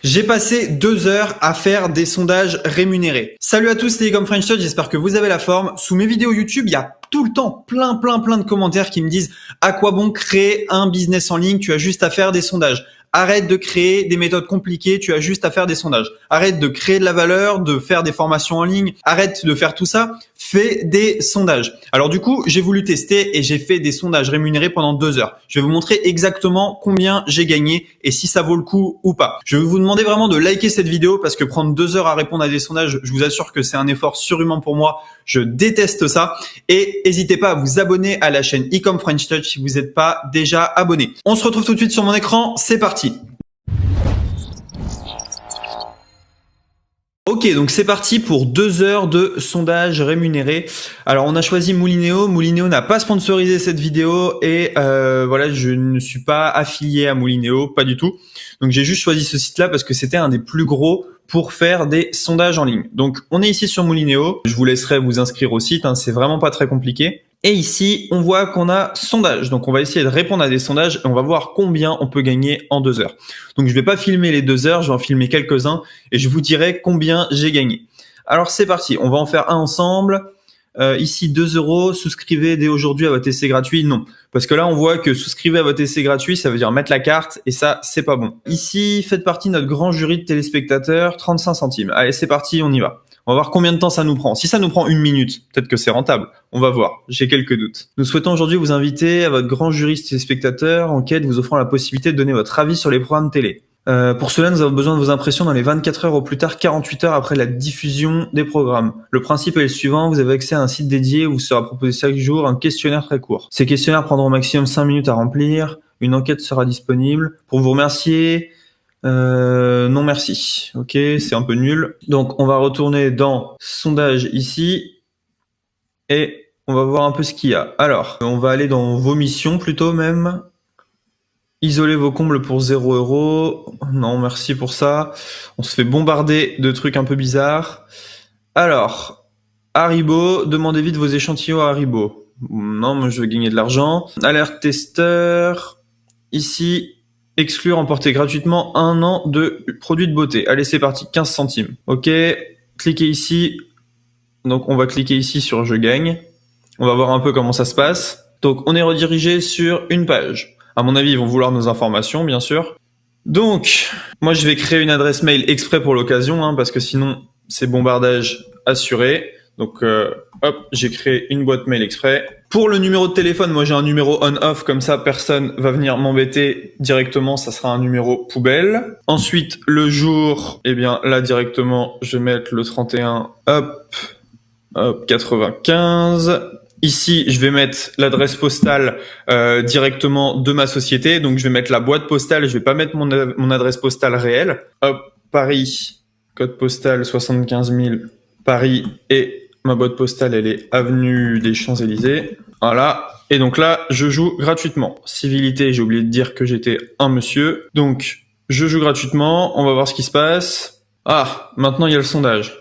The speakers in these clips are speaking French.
J'ai passé 2 heures à faire des sondages rémunérés. Salut à tous, c'est comme French Touch, j'espère que vous avez la forme. Sous mes vidéos YouTube, il y a tout le temps plein de commentaires qui me disent à quoi bon créer un business en ligne, tu as juste à faire des sondages. Arrête de créer des méthodes compliquées, tu as juste à faire des sondages. Arrête de créer de la valeur, de faire des formations en ligne. Arrête de faire tout ça, fais des sondages. Alors du coup, j'ai voulu tester et j'ai fait des sondages rémunérés pendant 2 heures. Je vais vous montrer exactement combien j'ai gagné et si ça vaut le coup ou pas. Je vais vous demander vraiment de liker cette vidéo parce que prendre 2 heures à répondre à des sondages, je vous assure que c'est un effort surhumain pour moi. Je déteste ça. Et n'hésitez pas à vous abonner à la chaîne Ecom French Touch si vous n'êtes pas déjà abonné. On se retrouve tout de suite sur mon écran. C'est parti. Ok, donc c'est parti pour 2 heures de sondage rémunéré. Alors on a choisi Moulinéo. Moulinéo n'a pas sponsorisé cette vidéo et voilà, je ne suis pas affilié à Moulinéo, pas du tout. Donc j'ai juste choisi ce site-là parce que c'était un des plus gros pour faire des sondages en ligne. Donc on est ici sur Moulinéo. Je vous laisserai vous inscrire au site, hein, c'est vraiment pas très compliqué. Et ici, on voit qu'on a sondage. Donc, on va essayer de répondre à des sondages et on va voir combien on peut gagner en 2 heures. Donc, je vais pas filmer les 2 heures, je vais en filmer quelques-uns et je vous dirai combien j'ai gagné. Alors, c'est parti. On va en faire un ensemble. Ici, 2 euros. Souscrivez dès aujourd'hui à votre essai gratuit. Non. Parce que là, on voit que souscrivez à votre essai gratuit, ça veut dire mettre la carte et ça, c'est pas bon. Ici, faites partie de notre grand jury de téléspectateurs, 35 centimes. Allez, c'est parti, on y va. On va voir combien de temps ça nous prend. Si ça nous prend 1 minute, peut-être que c'est rentable. On va voir. J'ai quelques doutes. Nous souhaitons aujourd'hui vous inviter à votre grand jury de téléspectateurs en quête vous offrant la possibilité de donner votre avis sur les programmes télé. Pour cela, nous avons besoin de vos impressions dans les 24 heures au plus tard 48 heures après la diffusion des programmes. Le principe est le suivant, vous avez accès à un site dédié où vous sera proposé chaque jour un questionnaire très court. Ces questionnaires prendront au maximum 5 minutes à remplir. Une enquête sera disponible. Pour vous remercier, non merci. Ok, c'est un peu nul. Donc on va retourner dans sondage ici et on va voir un peu ce qu'il y a. Alors, on va aller dans vos missions plutôt même. Isoler vos combles pour 0 euros. Non, merci pour ça. On se fait bombarder de trucs un peu bizarres. Alors, Haribo, demandez vite vos échantillons à Haribo. Non, moi je veux gagner de l'argent. Alerte testeur. Ici, exclure, emporter gratuitement 1 an de produits de beauté. Allez, c'est parti, 15 centimes. Ok, cliquez ici. Donc, on va cliquer ici sur je gagne. On va voir un peu comment ça se passe. Donc, on est redirigé sur une page. À mon avis, ils vont vouloir nos informations, bien sûr. Donc, moi, je vais créer une adresse mail exprès pour l'occasion, hein, parce que sinon, c'est bombardage assuré. Donc, hop, j'ai créé une boîte mail exprès. Pour le numéro de téléphone, moi, j'ai un numéro on-off, comme ça, personne va venir m'embêter directement. Ça sera un numéro poubelle. Ensuite, le jour, eh bien, là, directement, je vais mettre le 31, hop, 95. Ici, je vais mettre l'adresse postale directement de ma société. Donc, je vais mettre la boîte postale. Je vais pas mettre mon adresse postale réelle. Hop, Paris, code postal 75 000, Paris. Et ma boîte postale, elle est avenue des Champs-Élysées. Voilà. Et donc là, je joue gratuitement. Civilité, j'ai oublié de dire que j'étais un monsieur. Donc, je joue gratuitement. On va voir ce qui se passe. Ah, maintenant, il y a le sondage.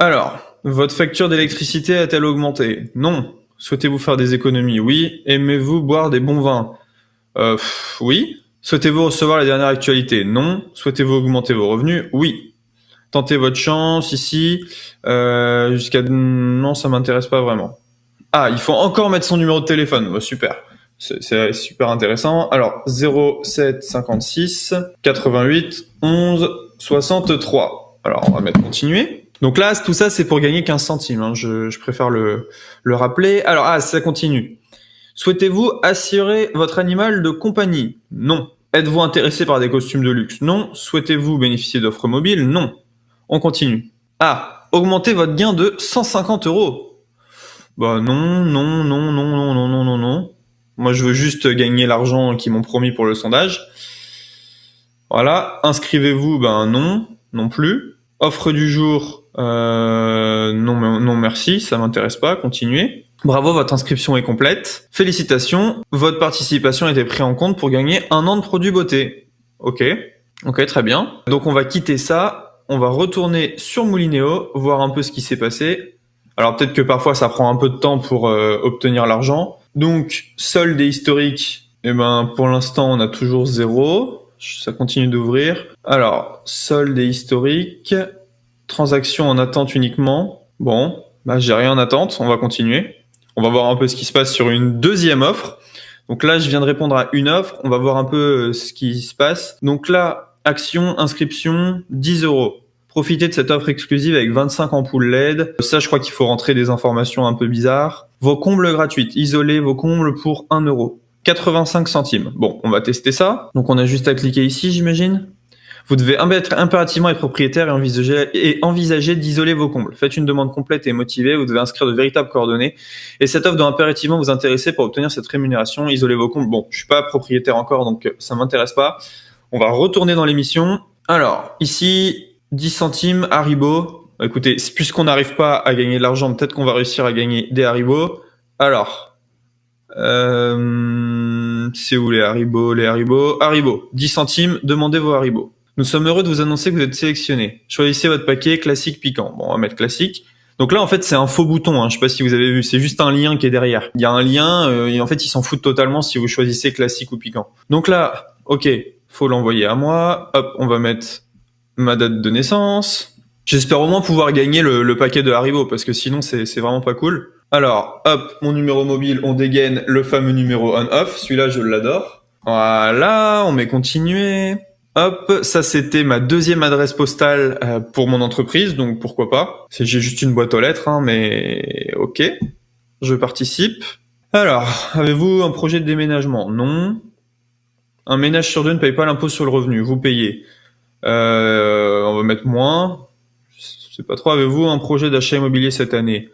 Alors... Votre facture d'électricité a-t-elle augmenté? Non. Souhaitez-vous faire des économies? Oui. Aimez-vous boire des bons vins? Oui. Souhaitez-vous recevoir les dernières actualités? Non. Souhaitez-vous augmenter vos revenus? Oui. Tentez votre chance ici. Jusqu'à... Non, ça m'intéresse pas vraiment. Ah, il faut encore mettre son numéro de téléphone. Oh, super. C'est super intéressant. Alors, 07 56 88 11 63. Alors, on va mettre continuer. Donc là, tout ça, c'est pour gagner 15 centimes. Hein. Je préfère le rappeler. Alors, ça continue. Souhaitez-vous assurer votre animal de compagnie? Non. Êtes-vous intéressé par des costumes de luxe? Non. Souhaitez-vous bénéficier d'offres mobiles? Non. On continue. Ah, augmentez votre gain de 150 euros. Bah non. Moi, je veux juste gagner l'argent qu'ils m'ont promis pour le sondage. Voilà. Inscrivez-vous? Ben non plus. Offre du jour? Non merci, ça m'intéresse pas, continuez. Bravo, votre inscription est complète. Félicitations, votre participation a été prise en compte pour gagner 1 an de produits beauté. Ok, très bien. Donc on va quitter ça, on va retourner sur Moulinéo, voir un peu ce qui s'est passé. Alors peut-être que parfois ça prend un peu de temps pour obtenir l'argent. Donc, solde et historique, eh ben pour l'instant on a toujours 0. Ça continue d'ouvrir. Alors, solde et historique. Transaction en attente uniquement. Bon, bah j'ai rien en attente, on va continuer. On va voir un peu ce qui se passe sur une deuxième offre. Donc là, je viens de répondre à une offre. On va voir un peu ce qui se passe. Donc là, action, inscription, 10 €. Profitez de cette offre exclusive avec 25 ampoules LED. Ça, je crois qu'il faut rentrer des informations un peu bizarres. Vos combles gratuites. Isolez vos combles pour 1 €. 85 centimes. Bon, on va tester ça. Donc on a juste à cliquer ici, j'imagine. Vous devez impérativement être propriétaire et envisager d'isoler vos combles. Faites une demande complète et motivée. Vous devez inscrire de véritables coordonnées. Et cette offre doit impérativement vous intéresser pour obtenir cette rémunération. Isoler vos combles. Bon, je suis pas propriétaire encore, donc ça m'intéresse pas. On va retourner dans l'émission. Alors, ici, 10 centimes, Haribo. Écoutez, puisqu'on n'arrive pas à gagner de l'argent, peut-être qu'on va réussir à gagner des Haribo. Alors, c'est où les Haribo? Haribo, 10 centimes, demandez vos Haribo. Nous sommes heureux de vous annoncer que vous êtes sélectionné. Choisissez votre paquet classique piquant. Bon, on va mettre classique. Donc là, en fait, c'est un faux bouton. Je sais pas si vous avez vu. C'est juste un lien qui est derrière. Il y a un lien et en fait, ils s'en foutent totalement si vous choisissez classique ou piquant. Donc là, ok, faut l'envoyer à moi. Hop, on va mettre ma date de naissance. J'espère au moins pouvoir gagner le paquet de Haribo parce que sinon, c'est vraiment pas cool. Alors, hop, mon numéro mobile, on dégaine le fameux numéro on-off. Celui-là, je l'adore. Voilà, on met continuer. Hop, ça c'était ma deuxième adresse postale pour mon entreprise, donc pourquoi pas. J'ai juste une boîte aux lettres, mais ok, je participe. Alors, avez-vous un projet de déménagement? Non. Un ménage sur deux ne paye pas l'impôt sur le revenu, vous payez. On va mettre moins. Je sais pas trop, avez-vous un projet d'achat immobilier cette année?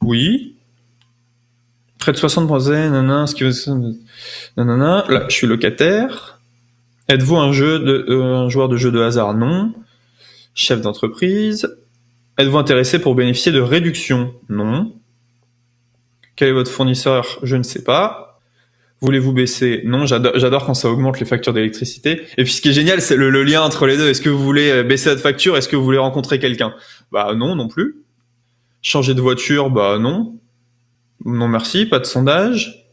Oui. Près de 60%, nanana, ce qui veut... nanana. Là, je suis locataire. Êtes-vous un joueur de jeux de hasard? Non. Chef d'entreprise. Êtes-vous intéressé pour bénéficier de réduction? Non. Quel est votre fournisseur? Je ne sais pas. Voulez-vous baisser? Non, j'adore quand ça augmente les factures d'électricité. Et puis ce qui est génial, c'est le lien entre les deux. Est-ce que vous voulez baisser votre facture? Est-ce que vous voulez rencontrer quelqu'un? Bah non, non plus. Changer de voiture? Bah non. Non merci, pas de sondage.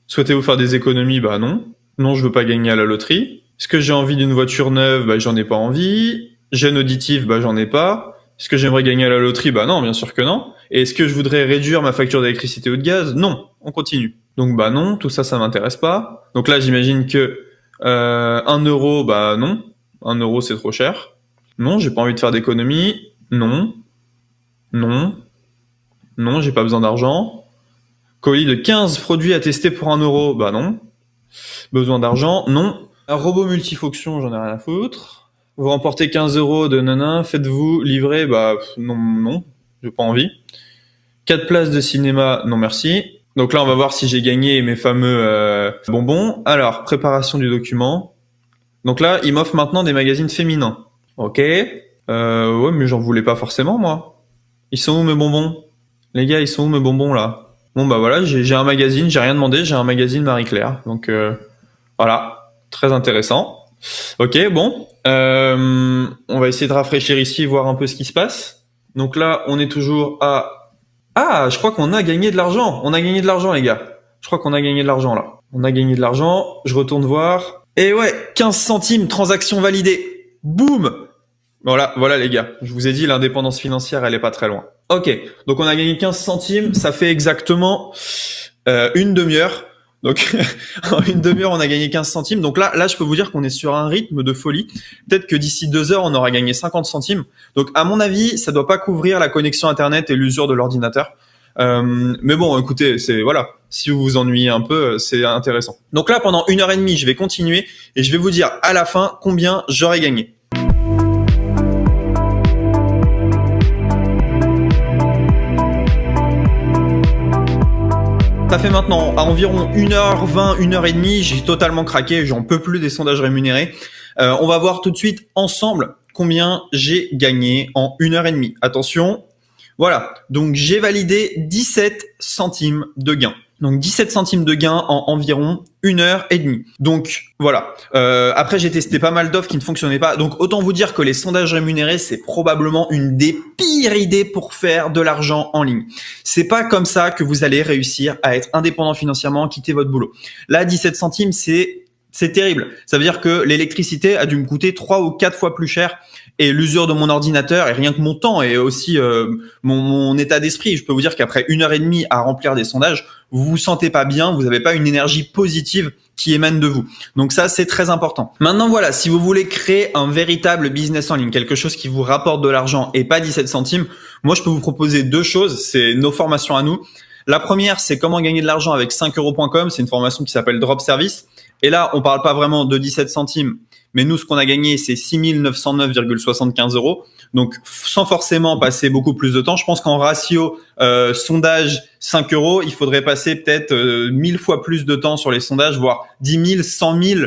Souhaitez-vous faire des économies? Bah non. Non, je veux pas gagner à la loterie. Est-ce que j'ai envie d'une voiture neuve? Bah j'en ai pas envie. Gêne auditive? Bah j'en ai pas. Est-ce que j'aimerais gagner à la loterie? Bah non, bien sûr que non. Et est-ce que je voudrais réduire ma facture d'électricité ou de gaz? Non, on continue. Donc bah non, tout ça, ça m'intéresse pas. Donc là, j'imagine que 1 €, bah non. 1 € c'est trop cher. Non, j'ai pas envie de faire d'économie. Non. Non. Non, j'ai pas besoin d'argent. Colis de 15 produits à tester pour 1 €, bah non. Besoin d'argent? Non. Un robot multifonction, j'en ai rien à foutre. Vous remportez 15 € de nanan, faites-vous livrer? Bah non, non, j'ai pas envie. 4 places de cinéma? Non merci. Donc là, on va voir si j'ai gagné mes fameux bonbons. Alors, préparation du document. Donc là, il m'offre maintenant des magazines féminins. Ok. Ouais, mais j'en voulais pas forcément, moi. Ils sont où mes bonbons? Les gars, ils sont où mes bonbons, là? Bon, bah voilà, j'ai un magazine, j'ai rien demandé, j'ai un magazine Marie-Claire. Donc, voilà. Très intéressant. Ok, bon. On va essayer de rafraîchir ici, voir un peu ce qui se passe. Donc là, on est toujours à... Ah, je crois qu'on a gagné de l'argent. On a gagné de l'argent, les gars. Je crois qu'on a gagné de l'argent, là. On a gagné de l'argent. Je retourne voir. Et ouais, 15 centimes, transaction validée. Boum! Voilà, les gars. Je vous ai dit, l'indépendance financière, elle est pas très loin. Ok, donc on a gagné 15 centimes. Ça fait exactement une demi-heure. Donc, en une demi-heure, on a gagné 15 centimes. Donc là, je peux vous dire qu'on est sur un rythme de folie. Peut-être que d'ici 2 heures, on aura gagné 50 centimes. Donc, à mon avis, ça doit pas couvrir la connexion Internet et l'usure de l'ordinateur. Mais bon, écoutez, voilà. Si vous vous ennuyez un peu, c'est intéressant. Donc là, pendant 1h30, je vais continuer et je vais vous dire à la fin combien j'aurai gagné. Ça fait maintenant à environ 1h20, 1h30, j'ai totalement craqué, j'en peux plus des sondages rémunérés. On va voir tout de suite ensemble combien j'ai gagné en 1h30. Attention, voilà, donc j'ai validé 17 centimes de gain. Donc 17 centimes de gain en environ 1h30. Donc voilà. Après j'ai testé pas mal d'offres qui ne fonctionnaient pas. Donc autant vous dire que les sondages rémunérés c'est probablement une des pires idées pour faire de l'argent en ligne. C'est pas comme ça que vous allez réussir à être indépendant financièrement, quitter votre boulot. Là 17 centimes c'est C'est terrible. Ça veut dire que l'électricité a dû me coûter 3 ou 4 fois plus cher, et l'usure de mon ordinateur et rien que mon temps et aussi mon état d'esprit. Je peux vous dire qu'après 1 heure et demie à remplir des sondages, vous vous sentez pas bien, vous n'avez pas une énergie positive qui émane de vous. Donc ça, c'est très important. Maintenant, voilà, si vous voulez créer un véritable business en ligne, quelque chose qui vous rapporte de l'argent et pas 17 centimes, moi, je peux vous proposer 2 choses. C'est nos formations à nous. La première, c'est comment gagner de l'argent avec 5euros.com. C'est une formation qui s'appelle Drop Service. Et là, on parle pas vraiment de 17 centimes, mais nous, ce qu'on a gagné, c'est 6 909,75 euros. Donc, sans forcément passer beaucoup plus de temps, je pense qu'en ratio sondage 5 euros, il faudrait passer peut-être 1000 fois plus de temps sur les sondages, voire 10 000, 100 000,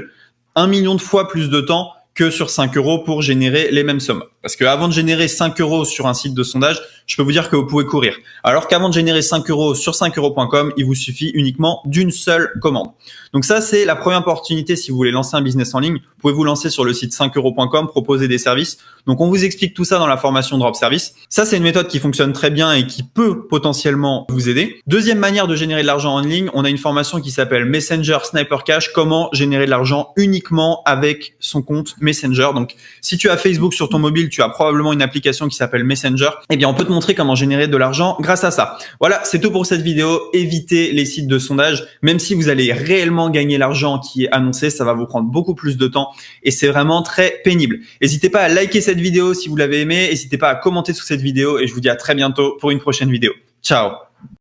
1 million de fois plus de temps que sur 5 euros pour générer les mêmes sommes. Parce que avant de générer 5 euros sur un site de sondage, je peux vous dire que vous pouvez courir. Alors qu'avant de générer 5 euros sur 5euros.com, il vous suffit uniquement d'une seule commande. Donc ça, c'est la première opportunité si vous voulez lancer un business en ligne. Vous pouvez vous lancer sur le site 5euros.com, proposer des services. Donc on vous explique tout ça dans la formation Drop Service. Ça, c'est une méthode qui fonctionne très bien et qui peut potentiellement vous aider. Deuxième manière de générer de l'argent en ligne, on a une formation qui s'appelle Messenger Sniper Cash, comment générer de l'argent uniquement avec son compte Messenger. Donc si tu as Facebook sur ton mobile, tu as probablement une application qui s'appelle Messenger. Eh bien, on peut te montrer comment générer de l'argent grâce à ça. Voilà, c'est tout pour cette vidéo. Évitez les sites de sondage. Même si vous allez réellement gagner l'argent qui est annoncé, ça va vous prendre beaucoup plus de temps et c'est vraiment très pénible. N'hésitez pas à liker cette vidéo si vous l'avez aimée. N'hésitez pas à commenter sous cette vidéo et je vous dis à très bientôt pour une prochaine vidéo. Ciao!